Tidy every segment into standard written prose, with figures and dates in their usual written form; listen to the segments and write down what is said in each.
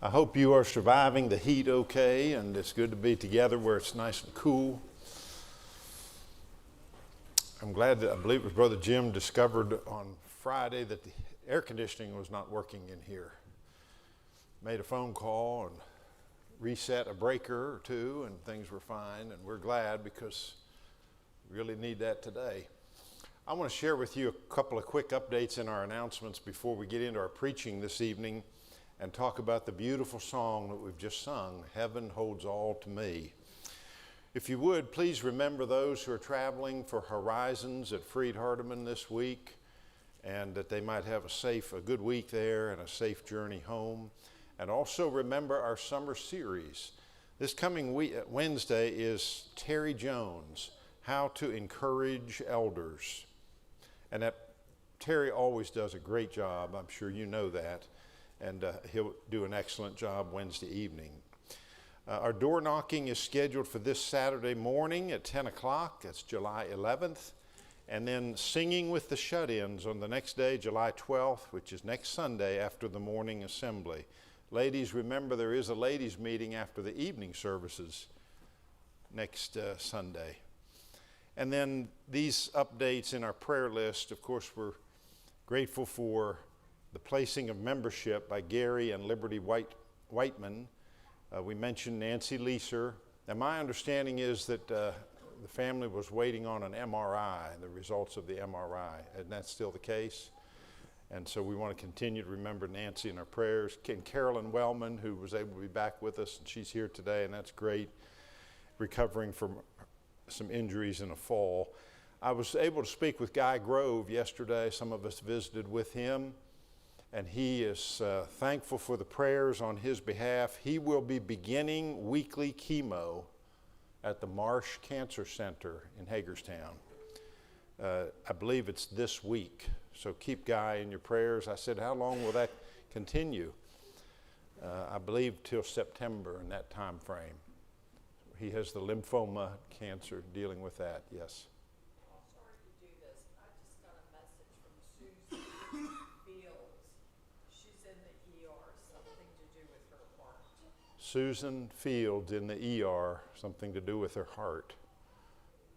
I hope you are surviving the heat okay, and it's good to be together where it's nice and cool. I'm glad that I believe it was Brother Jim discovered on Friday that the air conditioning was not working in here. Made a phone call and reset a breaker or two, and things were fine, and we're glad because we really need that today. I want to share with you a couple of quick updates in our announcements before we get into our preaching this evening and talk about the beautiful song that we've just sung, Heaven Holds All to Me. If you would, please remember those who are traveling for Horizons at Freed Hardeman this week, and that they might have a good week there and a safe journey home. And also remember our summer series. This coming Wednesday is Terry Jones, How to Encourage Elders. And Terry always does a great job. I'm sure you know that. And he'll do an excellent job Wednesday evening. Our door knocking is scheduled for this Saturday morning at 10 o'clock. That's July 11th. And then singing with the shut-ins on the next day, July 12th, which is next Sunday after the morning assembly. Ladies, remember there is a ladies' meeting after the evening services next Sunday. And then these updates in our prayer list, of course, we're grateful for the placing of membership by Gary and Liberty Whiteman. We mentioned Nancy Leeser. And my understanding is that the family was waiting on an MRI, the results of the MRI, and that's still the case. And so we want to continue to remember Nancy in our prayers. And Carolyn Wellman, who was able to be back with us, and she's here today, and that's great, recovering from some injuries in a fall. I was able to speak with Guy Grove yesterday. Some of us visited with him, and he is thankful for the prayers on his behalf. He will be beginning weekly chemo at the Marsh Cancer Center in Hagerstown. I believe it's this week, so keep Guy in your prayers. I said, how long will that continue? I believe till September in that time frame. He has the lymphoma cancer, dealing with that, yes. Sorry to do this. I just got a message from Susan Fields. She's in the ER, something to do with her heart. Susan Fields in the ER, something to do with her heart.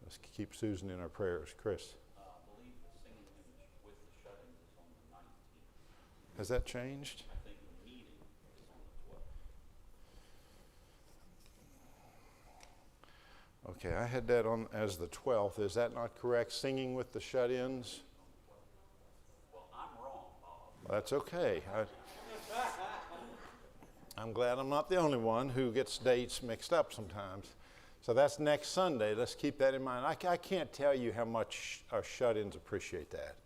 Let's keep Susan in our prayers. Chris? I believe the singing with the shut-ins is on the 19th. Has that changed? I think the meeting is on the 12th. Okay, I had that on as the 12th. Is that not correct? Singing with the shut-ins? Well, I'm wrong, Bob. That's okay. I'm glad I'm not the only one who gets dates mixed up sometimes. So that's next Sunday. Let's keep that in mind. I can't tell you how much our shut-ins appreciate that.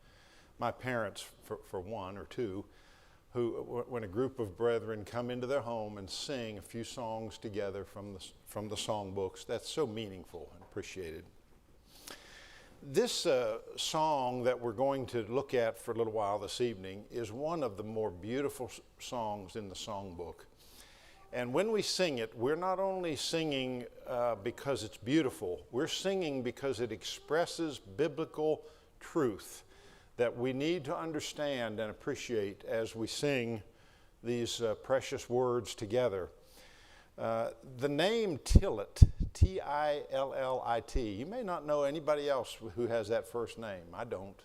My parents, for one or two, who, when a group of brethren come into their home and sing a few songs together from the songbooks, that's so meaningful and appreciated. This song that we're going to look at for a little while this evening is one of the more beautiful songs in the songbook. And when we sing it, we're not only singing because it's beautiful, we're singing because it expresses biblical truth that we need to understand and appreciate as we sing these precious words together. The name Tillit, T-I-L-L-I-T, you may not know anybody else who has that first name. I don't.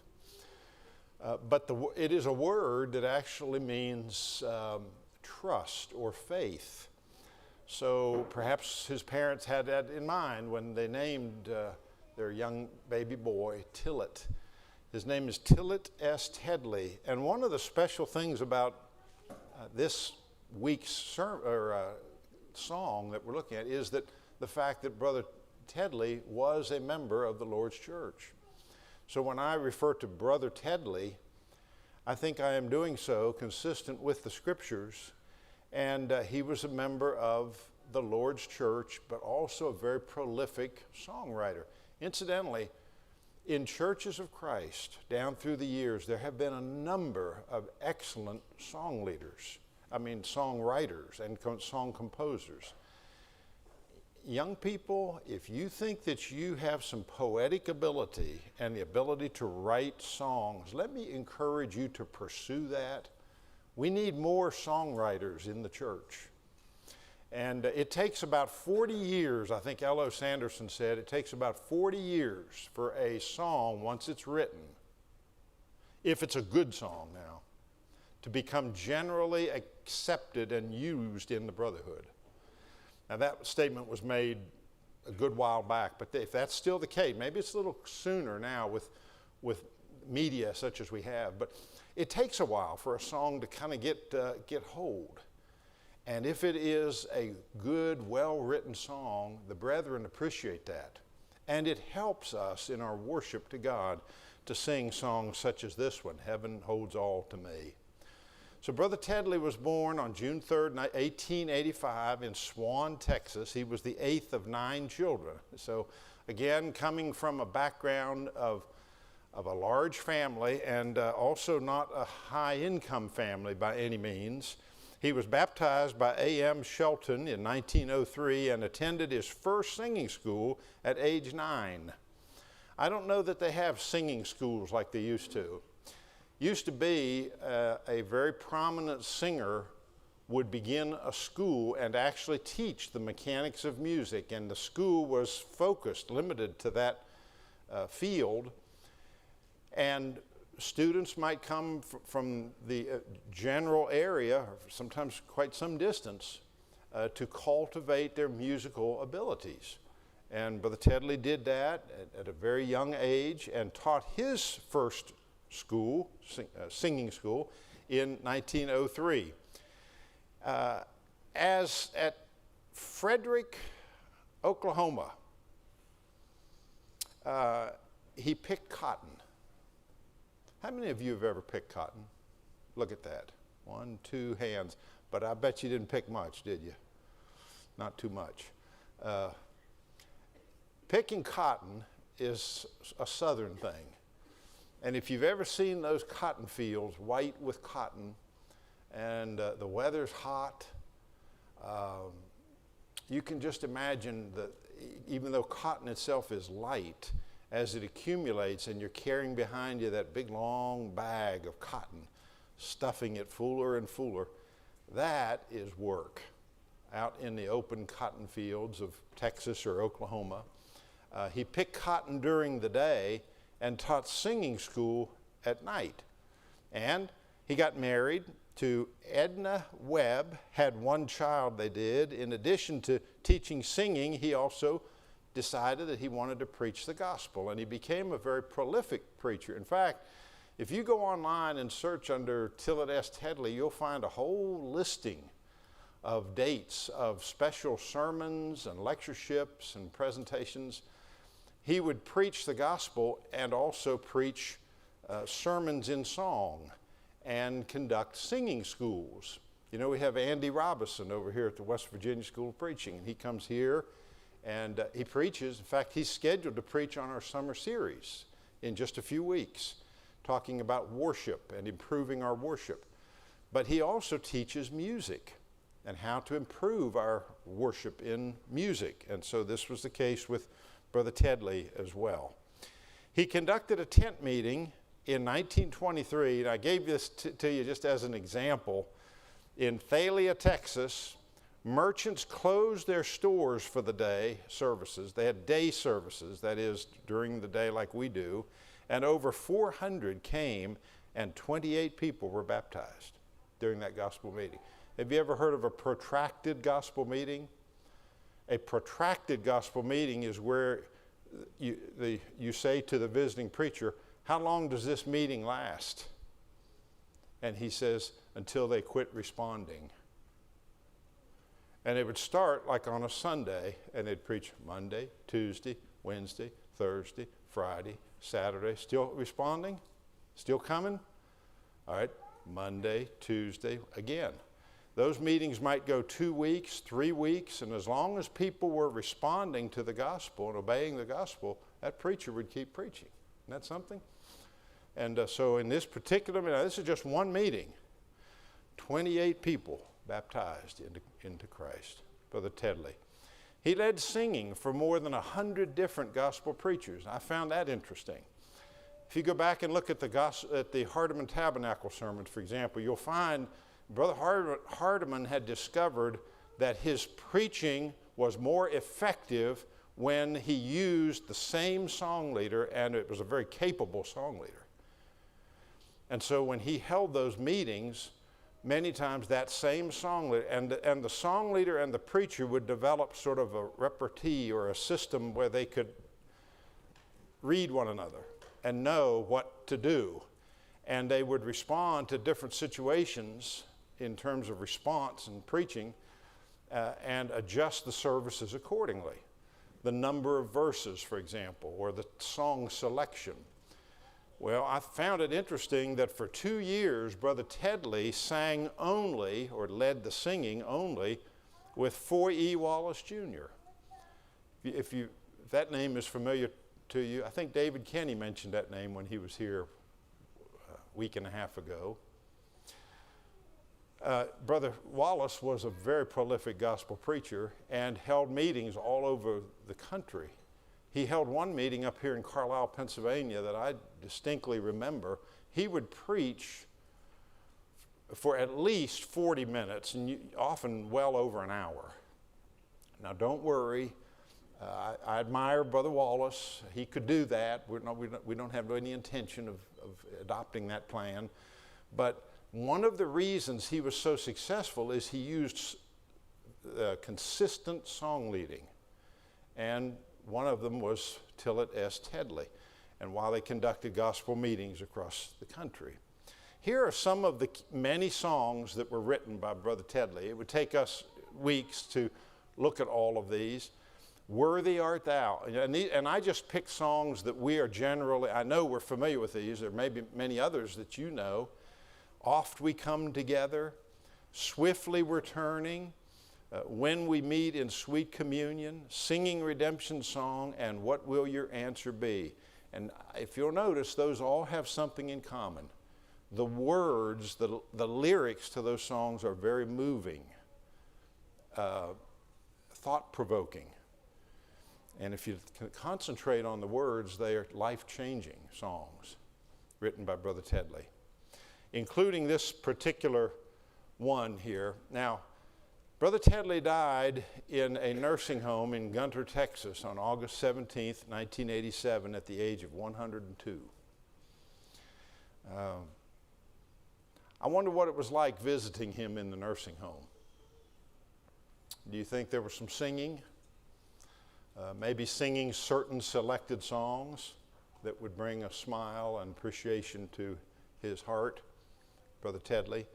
But it is a word that actually means trust or faith. So perhaps his parents had that in mind when they named their young baby boy Tillit. His name is Tillit S. Tedley. And one of the special things about this week's song that we're looking at is that the fact that Brother Tedley was a member of the Lord's Church. So when I refer to Brother Tedley, I think I am doing so consistent with the Scriptures. And he was a member of the Lord's Church, but also a very prolific songwriter. Incidentally, in churches of Christ, down through the years, there have been a number of excellent songwriters and song composers. Young people, if you think that you have some poetic ability and the ability to write songs, let me encourage you to pursue that We need more songwriters in the church. And it takes about 40 years, I think L.O. Sanderson said, it takes about 40 years for a song, once it's written, if it's a good song now, to become generally accepted and used in the brotherhood. Now that statement was made a good while back, but if that's still the case, maybe it's a little sooner now with media such as we have, but it takes a while for a song to kind of get hold. And if it is a good, well-written song, the brethren appreciate that. And it helps us in our worship to God to sing songs such as this one, Heaven Holds All to Me. So Brother Tedley was born on June 3rd, 1885 in Swan, Texas. He was the 8th of 9 children. So again, coming from a background of a large family and also not a high-income family by any means. He was baptized by A.M. Shelton in 1903 and attended his first singing school at age 9. I don't know that they have singing schools like they used to. Used to be a very prominent singer would begin a school and actually teach the mechanics of music, and the school was focused, limited to that field, and students might come from the general area, or sometimes quite some distance, to cultivate their musical abilities. And Brother Tedley did that at a very young age and taught his first school, singing school, in 1903. As at Frederick, Oklahoma, he picked cotton. How many of you have ever picked cotton? Look at that. 1, 2 hands. But I bet you didn't pick much, did you? Not too much. Picking cotton is a southern thing. And if you've ever seen those cotton fields, white with cotton, and the weather's hot, you can just imagine that even though cotton itself is light, as it accumulates and you're carrying behind you that big long bag of cotton, stuffing it fuller and fuller, that is work out in the open cotton fields of Texas or Oklahoma. He picked cotton during the day and taught singing school at night. And he got married to Edna Webb, had one child they did. In addition to teaching singing, he also decided that he wanted to preach the gospel, and he became a very prolific preacher. In fact, if you go online and search under Tillett S. Tedley, you'll find a whole listing of dates of special sermons and lectureships and presentations. He would preach the gospel and also preach sermons in song and conduct singing schools. You know, we have Andy Robison over here at the West Virginia School of Preaching, and he comes here and he preaches. In fact, he's scheduled to preach on our summer series in just a few weeks, talking about worship and improving our worship. But he also teaches music and how to improve our worship in music. And so this was the case with Brother Tedley as well. He conducted a tent meeting in 1923, and I gave this to you just as an example. In Thalia, Texas, merchants closed their stores for the day services. They had day services, that is, during the day like we do, and over 400 came, and 28 people were baptized during that gospel meeting. Have you ever heard of a protracted gospel meeting? A protracted gospel meeting is where you say to the visiting preacher, "How long does this meeting last?" And he says, "Until they quit responding." And it would start like on a Sunday, and they'd preach Monday, Tuesday, Wednesday, Thursday, Friday, Saturday. Still responding? Still coming? All right, Monday, Tuesday, again. Those meetings might go 2 weeks, 3 weeks, and as long as people were responding to the gospel and obeying the gospel, that preacher would keep preaching. Isn't that something? And so in this particular, this is just one meeting, 28 people baptized into Christ, Brother Tedley. He led singing for more than 100 different gospel preachers. I found that interesting. If you go back and look at the Hardeman Tabernacle sermons, for example, you'll find Brother Hardeman had discovered that his preaching was more effective when he used the same song leader, and it was a very capable song leader. And so when he held those meetings, many times that same song leader, and the song leader and the preacher would develop sort of a repartee or a system where they could read one another and know what to do. And they would respond to different situations in terms of response and preaching and adjust the services accordingly. The number of verses, for example, or the song selection. Well, I found it interesting that for 2 years, Brother Tedley sang only, or led the singing only, with Foy E. Wallace Jr. If that name is familiar to you, I think David Kenny mentioned that name when he was here a week and a half ago. Brother Wallace was a very prolific gospel preacher and held meetings all over the country. He held one meeting up here in Carlisle, Pennsylvania that I distinctly remember. He would preach for at least 40 minutes, and often well over an hour. Now, don't worry. I admire Brother Wallace. He could do that. We don't have any intention of adopting that plan. But one of the reasons he was so successful is he used consistent song leading. And one of them was Tillett S. Tedley, and while they conducted gospel meetings across the country. Here are some of the many songs that were written by Brother Tedley. It would take us weeks to look at all of these. Worthy Art Thou. And I just picked songs that we are generally, I know we're familiar with these. There may be many others that you know. Oft We Come Together, Swiftly We're Turning, When We Meet in Sweet Communion, Singing Redemption Song, and What Will Your Answer Be? And if you'll notice, those all have something in common. The words, the lyrics to those songs are very moving, thought-provoking. And if you concentrate on the words, they are life-changing songs written by Brother Tedley, including this particular one here. Now, Brother Tedley died in a nursing home in Gunter, Texas on August 17th, 1987 at the age of 102. I wonder what it was like visiting him in the nursing home. Do you think there was some singing? Maybe singing certain selected songs that would bring a smile and appreciation to his heart, Brother Tedley.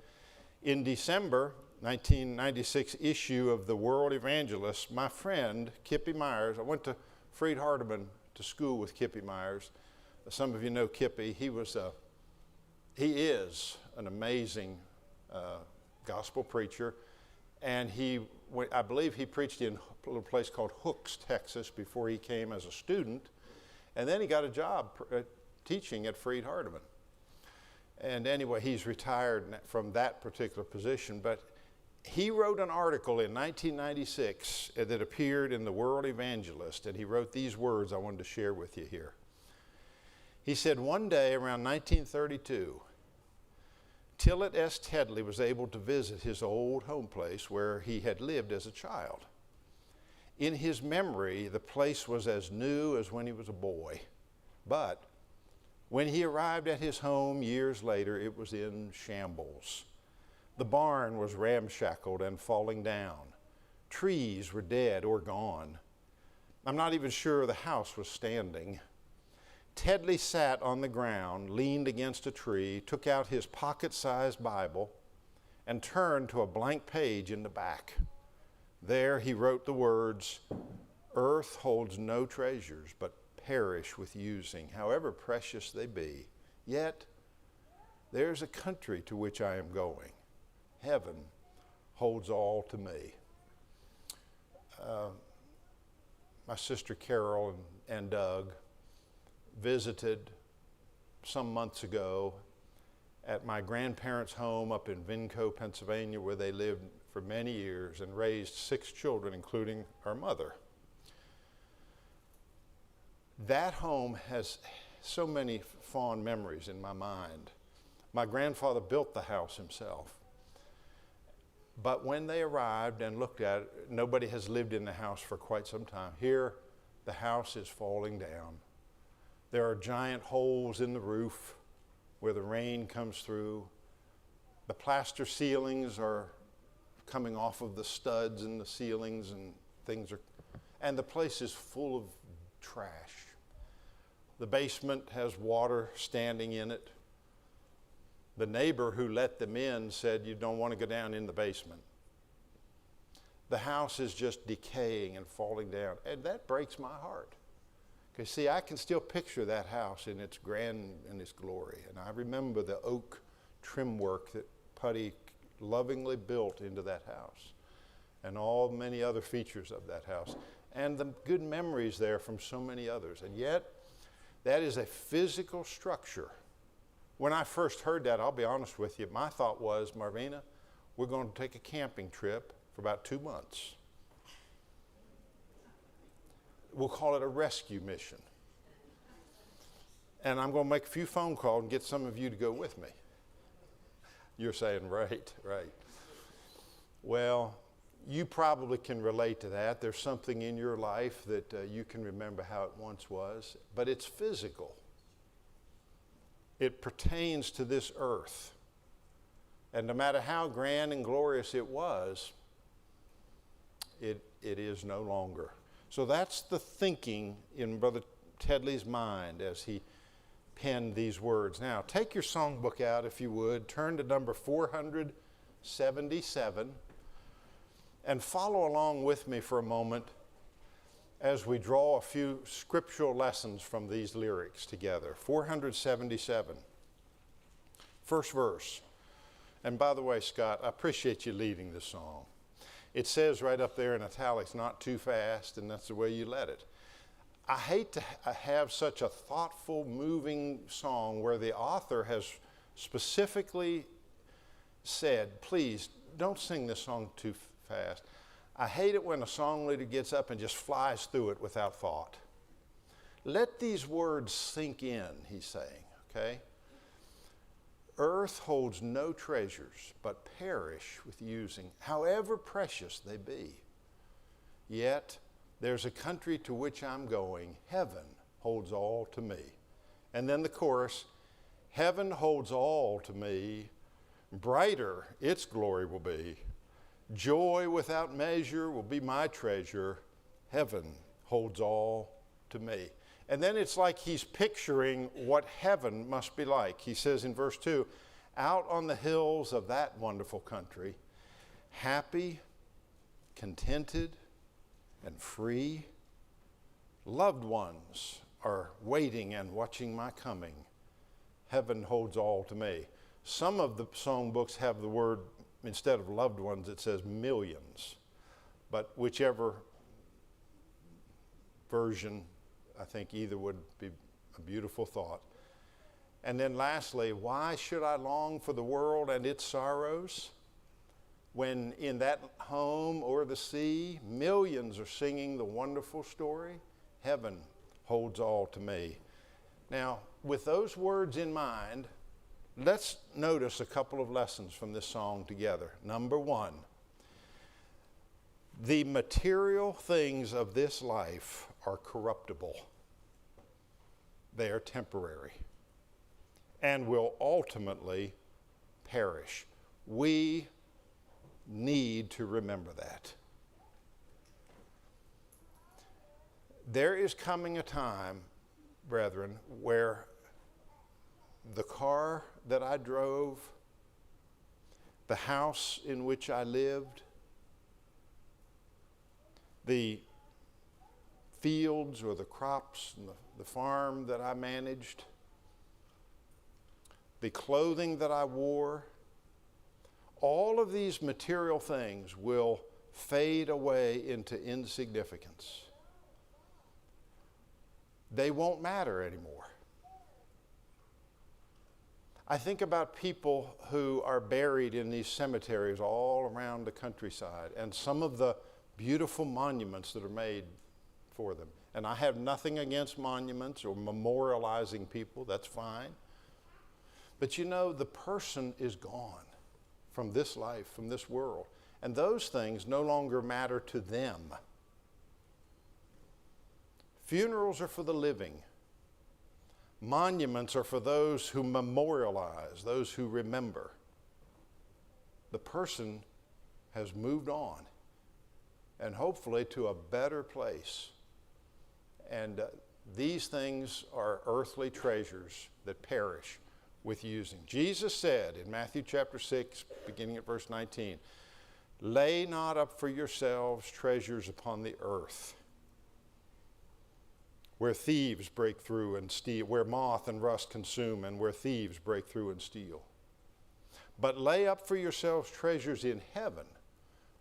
In December 1996 issue of the World Evangelist, my friend Kippy Myers, I went to Freed Hardeman to school with Kippy Myers. Some of you know Kippy. He is an amazing gospel preacher, and I believe he preached in a little place called Hooks, Texas, before he came as a student, and then he got a job teaching at Freed Hardeman. And anyway, he's retired from that particular position, but he wrote an article in 1996 that appeared in the World Evangelist, and he wrote these words I wanted to share with you here. He said, one day around 1932, Tillett S. Tedley was able to visit his old home place where he had lived as a child. In his memory, the place was as new as when he was a boy, but when he arrived at his home years later, it was in shambles. The barn was ramshackled and falling down. Trees were dead or gone. I'm not even sure the house was standing. Tedley sat on the ground, leaned against a tree, took out his pocket-sized Bible, and turned to a blank page in the back. There he wrote the words, "Earth holds no treasures, but perish with using, however precious they be. Yet there's a country to which I am going. Heaven holds all to me." My sister Carol and Doug visited some months ago at my grandparents' home up in Vinco, Pennsylvania, where they lived for many years and raised 6 children, including our mother. That home has so many fond memories in my mind. My grandfather built the house himself. But when they arrived and looked at it, nobody has lived in the house for quite some time. Here, the house is falling down. There are giant holes in the roof where the rain comes through. The plaster ceilings are coming off of the studs in the ceilings, and and the place is full of trash. The basement has water standing in it. The neighbor who let them in said, "You don't want to go down in the basement." The house is just decaying and falling down, and that breaks my heart. Because see, I can still picture that house in its grand and its glory, and I remember the oak trim work that Putty lovingly built into that house, and all many other features of that house, and the good memories there from so many others. And yet, that is a physical structure. When I first heard that, I'll be honest with you, my thought was, Marvina, we're going to take a camping trip for about 2 months. We'll call it a rescue mission. And I'm going to make a few phone calls and get some of you to go with me. You're saying, right. Well, you probably can relate to that. There's something in your life that you can remember how it once was, but it's physical. It pertains to this earth. And no matter how grand and glorious it was, it is no longer. So that's the thinking in Brother Tedley's mind as he penned these words. Now, take your songbook out, if you would. Turn to number 477 and follow along with me for a moment as we draw a few scriptural lessons from these lyrics together. 477. First verse. And by the way, Scott, I appreciate you leading this song. It says right up there in italics, not too fast, and that's the way you let it. I hate to have such a thoughtful, moving song where the author has specifically said, please don't sing this song too fast. I hate it when a song leader gets up and just flies through it without thought. Let these words sink in, he's saying, okay? Earth holds no treasures, but perish with using, however precious they be. Yet there's a country to which I'm going. Heaven holds all to me. And then the chorus, heaven holds all to me. Brighter its glory will be. Joy without measure will be my treasure. Heaven holds all to me. And then it's like he's picturing what heaven must be like. He says in verse 2, out on the hills of that wonderful country, happy, contented, and free, loved ones are waiting and watching my coming. Heaven holds all to me. Some of the songbooks have the word, instead of loved ones, it says millions. But whichever version, I think either would be a beautiful thought. And then lastly, why should I long for the world and its sorrows when in that home or the sea, millions are singing the wonderful story? Heaven holds all to me. Now, with those words in mind, let's notice a couple of lessons from this song together. Number one, the material things of this life are corruptible. They are temporary and will ultimately perish. We need to remember that. There is coming a time, brethren, where the car that I drove, the house in which I lived, the fields or the crops and the farm that I managed, the clothing that I wore, all of these material things will fade away into insignificance. They won't matter anymore. I think about people who are buried in these cemeteries all around the countryside and some of the beautiful monuments that are made for them. And I have nothing against monuments or memorializing people, that's fine. But you know, the person is gone from this life, from this world. And those things no longer matter to them. Funerals are for the living. Monuments are for those who memorialize, those who remember. The person has moved on, and hopefully to a better place. And these things are earthly treasures that perish with using. Jesus said in Matthew chapter 6, beginning at verse 19, "Lay not up for yourselves treasures upon the earth, where thieves break through and steal, where moth and rust consume, and where thieves break through and steal. But lay up for yourselves treasures in heaven,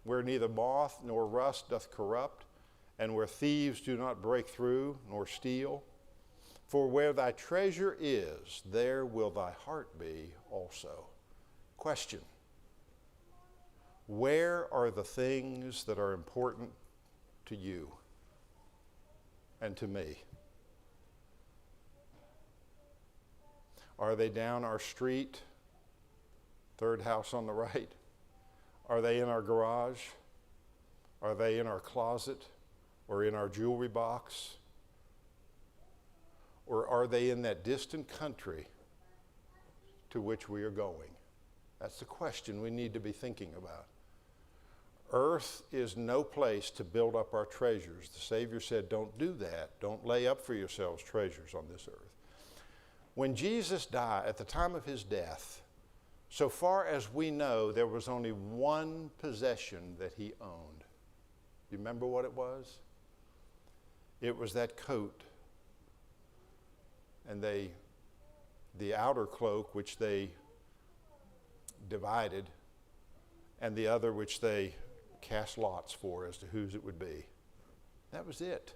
where neither moth nor rust doth corrupt, and where thieves do not break through nor steal. For where thy treasure is, there will thy heart be also." Question: where are the things that are important to you and to me? Are they down our street, third house on the right? Are they in our garage? Are they in our closet or in our jewelry box? Or are they in that distant country to which we are going? That's the question we need to be thinking about. Earth is no place to build up our treasures. The Savior said, don't do that. Don't lay up for yourselves treasures on this earth. When Jesus died, at the time of his death, so far as we know, there was only one possession that he owned. You remember what it was? It was that coat. And the outer cloak, which they divided, and the other which they cast lots for as to whose it would be. That was it.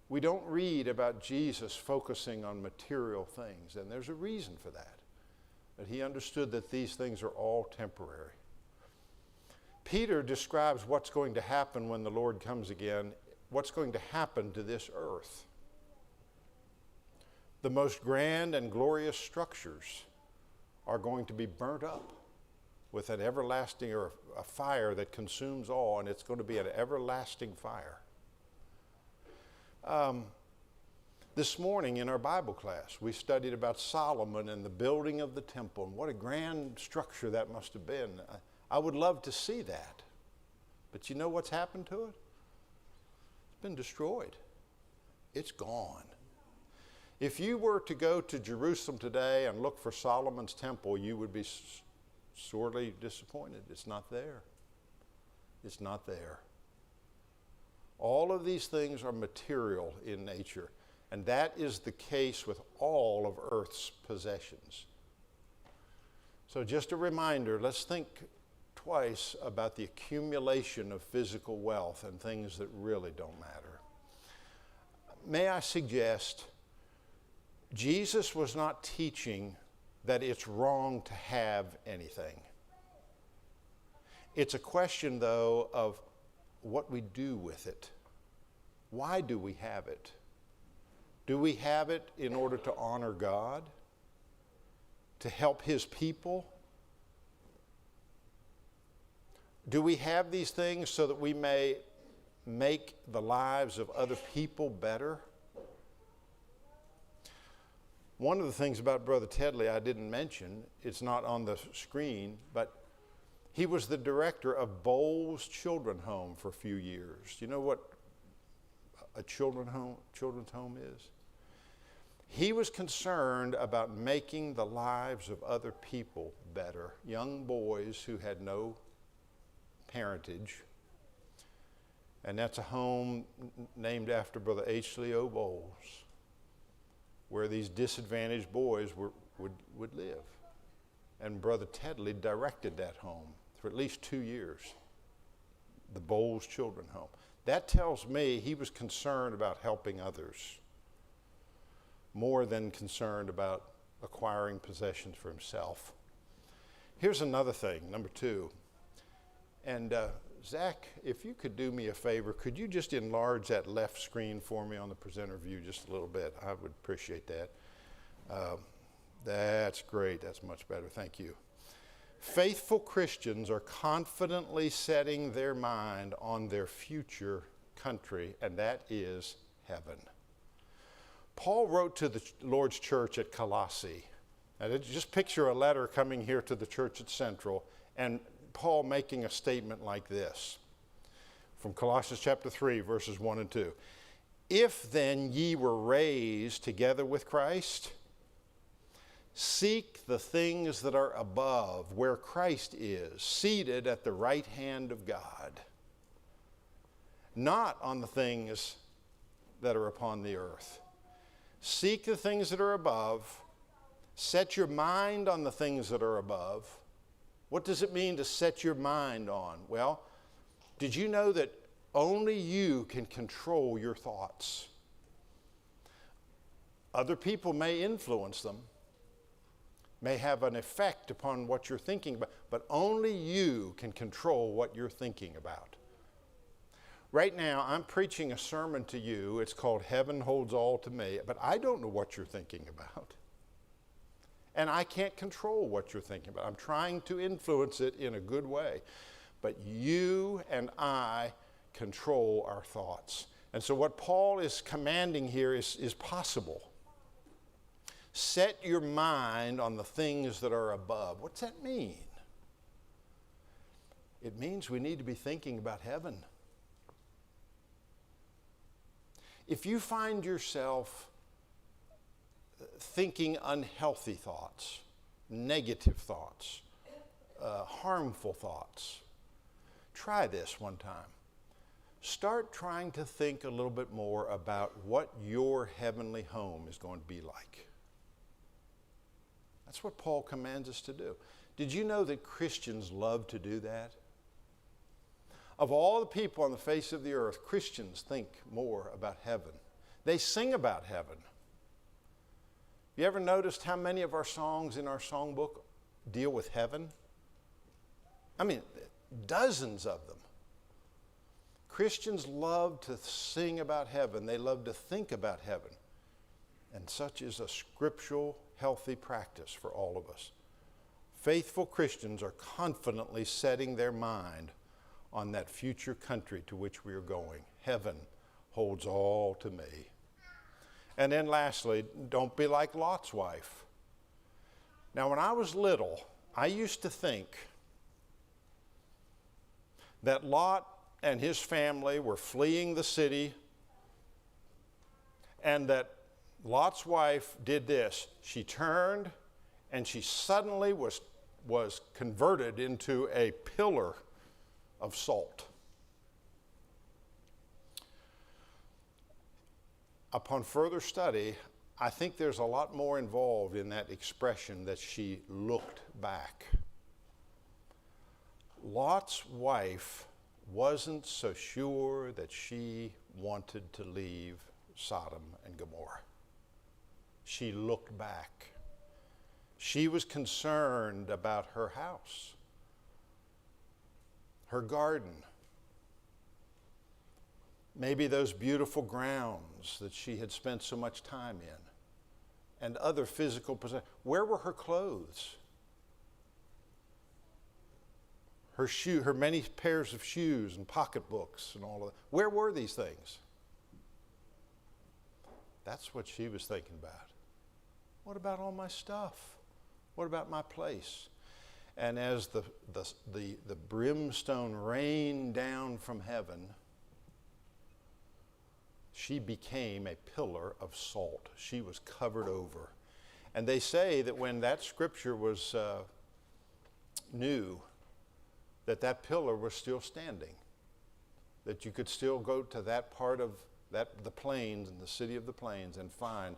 We don't read about Jesus focusing on material things, and there's a reason for that. That he understood that these things are all temporary. Peter describes what's going to happen when the Lord comes again, what's going to happen to this earth. The most grand and glorious structures are going to be burnt up with an everlasting, or a fire that consumes all, and it's going to be an everlasting fire. This morning in our Bible class, we studied about Solomon and the building of the temple, and what a grand structure that must have been. I would love to see that. But you know what's happened to it? It's been destroyed. It's gone. If you were to go to Jerusalem today and look for Solomon's temple, you would be sorely disappointed. It's not there. It's not there. All of these things are material in nature, and that is the case with all of Earth's possessions. So just a reminder, let's think twice about the accumulation of physical wealth and things that really don't matter. May I suggest, Jesus was not teaching that it's wrong to have anything. It's a question, though, of what we do with it. Why do we have it? Do we have it in order to honor God? To help his people? Do we have these things so that we may make the lives of other people better? One of the things about Brother Tedley I didn't mention, it's not on the screen, but he was the director of Bowles Children's Home for a few years. Do you know what a children's home is? He was concerned about making the lives of other people better. Young boys who had no parentage. And that's a home named after Brother H. Leo Bowles, where these disadvantaged boys would live. And Brother Tedley directed that home for at least 2 years, the Bowles Children's Home. That tells me he was concerned about helping others more than concerned about acquiring possessions for himself. Here's another thing, number 2. And Zach, if you could do me a favor, could you just enlarge that left screen for me on the presenter view just a little bit? I would appreciate that. That's great. That's much better. Thank you. Faithful Christians are confidently setting their mind on their future country, and that is heaven. Paul wrote to the Lord's church at Colossae. Now, just picture a letter coming here to the church at Central, and Paul making a statement like this from Colossians chapter 3, verses 1 and 2. If then ye were raised together with Christ, seek the things that are above, where Christ is, seated at the right hand of God, not on the things that are upon the earth. Seek the things that are above. Set your mind on the things that are above. What does it mean to set your mind on? Well, did you know that only you can control your thoughts? Other people may influence them, may have an effect upon what you're thinking about, but only you can control what you're thinking about. Right now, I'm preaching a sermon to you. It's called Heaven Holds All to Me, but I don't know what you're thinking about. And I can't control what you're thinking about. I'm trying to influence it in a good way. But you and I control our thoughts. And so what Paul is commanding here is possible. Set your mind on the things that are above. What's that mean? It means we need to be thinking about heaven. If you find yourself thinking unhealthy thoughts, negative thoughts, harmful thoughts, try this one time. Start trying to think a little bit more about what your heavenly home is going to be like. That's what Paul commands us to do. Did you know that Christians love to do that? Of all the people on the face of the earth, Christians think more about heaven. They sing about heaven. You ever noticed how many of our songs in our songbook deal with heaven? I mean, dozens of them. Christians love to sing about heaven. They love to think about heaven. And such is a scriptural, healthy practice for all of us. Faithful Christians are confidently setting their mind on that future country to which we are going. Heaven holds all to me. And then lastly, don't be like Lot's wife. Now, when I was little, I used to think that Lot and his family were fleeing the city, and that Lot's wife did this. She turned, and she suddenly was converted into a pillar of salt. Upon further study, I think there's a lot more involved in that expression that she looked back. Lot's wife wasn't so sure that she wanted to leave Sodom and Gomorrah. She looked back. She was concerned about her house, her garden, maybe those beautiful grounds that she had spent so much time in, and other physical possessions. Where were her clothes? Her many pairs of shoes and pocketbooks and all of that. Where were these things? That's what she was thinking about. What about all my stuff? What about my place? And as the brimstone rained down from heaven, she became a pillar of salt. She was covered over. And they say that when that scripture was new, that pillar was still standing, that you could still go to that part of the plains and the city of the plains and find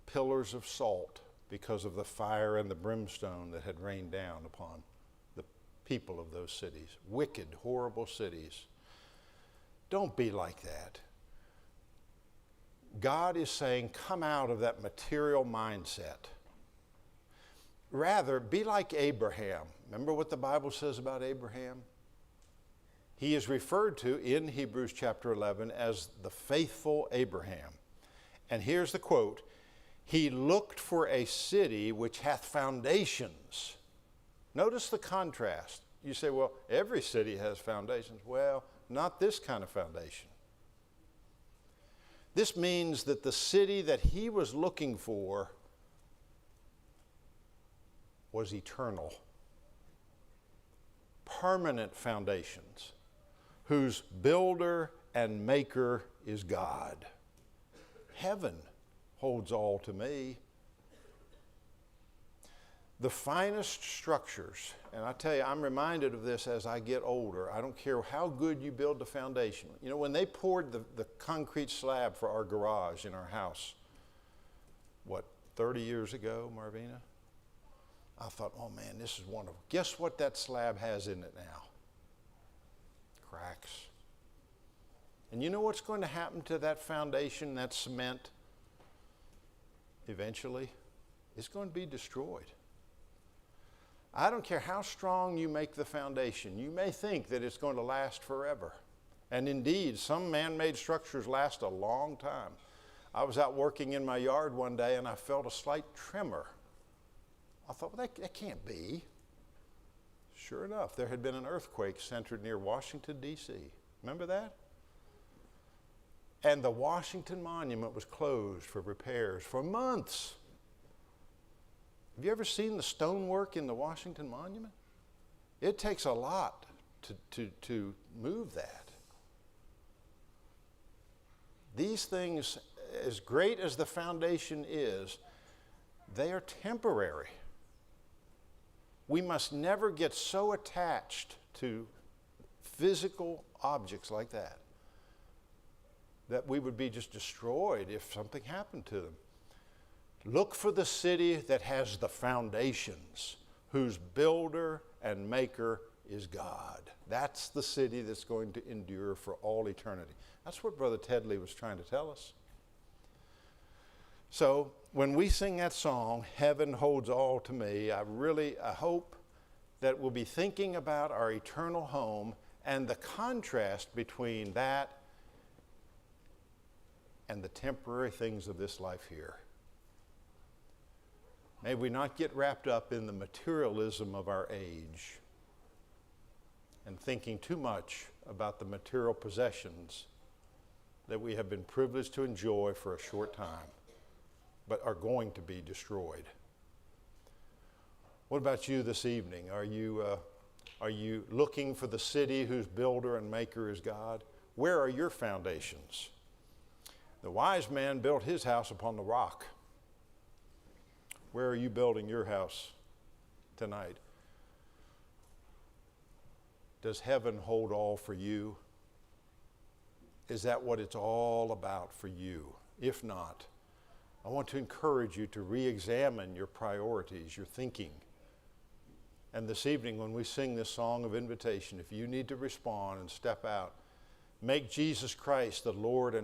pillars of salt because of the fire and the brimstone that had rained down upon the people of those cities. Wicked, horrible cities. Don't be like that. God is saying, come out of that material mindset. Rather, be like Abraham. Remember what the Bible says about Abraham? He is referred to in Hebrews chapter 11 as the faithful Abraham. And here's the quote: he looked for a city which hath foundations, Notice the contrast. You say, well, every city has foundations. Well, not this kind of foundation. This means that the city that he was looking for was eternal, permanent foundations, whose builder and maker is God. Heaven holds all to me. The finest structures, and I tell you, I'm reminded of this as I get older. I don't care how good you build the foundation. You know, when they poured the concrete slab for our garage in our house, 30 years ago, Marvina? I thought, oh man, this is wonderful. Guess what that slab has in it now? Cracks. And you know what's going to happen to that foundation, that cement? Eventually, it's going to be destroyed. I don't care how strong you make the foundation. You may think that it's going to last forever. And indeed, some man-made structures last a long time. I was out working in my yard one day and I felt a slight tremor. I thought, well, that can't be. Sure enough, there had been an earthquake centered near Washington, D.C. Remember that? And the Washington Monument was closed for repairs for months. Have you ever seen the stonework in the Washington Monument? It takes a lot to move that. These things, as great as the foundation is, they are temporary. We must never get so attached to physical objects like that we would be just destroyed if something happened to them. Look for the city that has the foundations, whose builder and maker is God. That's the city that's going to endure for all eternity. That's what Brother Tedley was trying to tell us. So when we sing that song, Heaven Holds All to Me, I hope that we'll be thinking about our eternal home and the contrast between that and the temporary things of this life here. May we not get wrapped up in the materialism of our age and thinking too much about the material possessions that we have been privileged to enjoy for a short time, but are going to be destroyed. What about you this evening? Are you looking for the city whose builder and maker is God? Where are your foundations? The wise man built his house upon the rock. Where are you building your house tonight? Does heaven hold all for you? Is that what it's all about for you? If not, I want to encourage you to re-examine your priorities, your thinking. And this evening when we sing this song of invitation, if you need to respond and step out, make Jesus Christ the Lord and